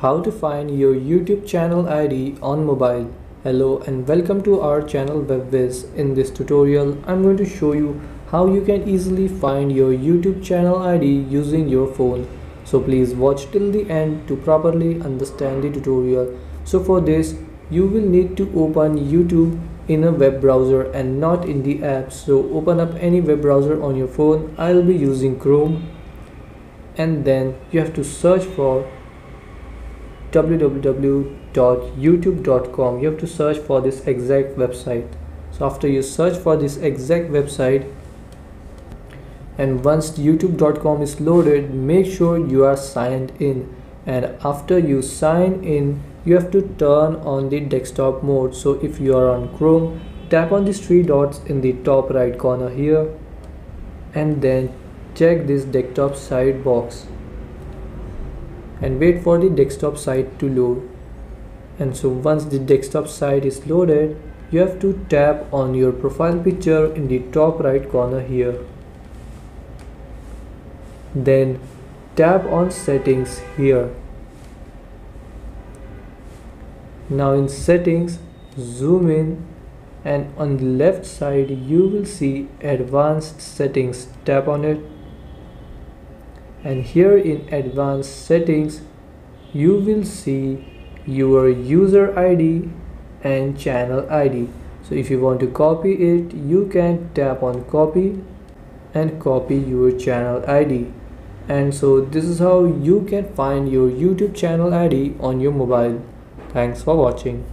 How to find your YouTube channel ID on mobile. Hello and welcome to our channel Whizz. In this tutorial, I'm going to show you how you can easily find your YouTube channel ID using your phone. So please watch till the end to properly understand the tutorial. So for this, you will need to open YouTube in a web browser and not in the app. So open up any web browser on your phone. I'll be using Chrome, and then you have to search for www.youtube.com. You have to search for this exact website. So after you search for this exact website, and once youtube.com is loaded, make sure you are signed in, and after you sign in, you have to turn on the desktop mode. So if you are on Chrome, tap on these three dots in the top right corner here, and then check this desktop site box and wait for the desktop site to load. And so once the desktop site is loaded, you have to tap on your profile picture in the top right corner here. Then tap on settings here. Now in settings, zoom in, and on the left side you will see advanced settings. Tap on it, and here in advanced settings you will see your user ID and channel ID. So if you want to copy it, you can tap on copy and copy your channel ID. And so this is how you can find your YouTube channel ID on your mobile. Thanks for watching.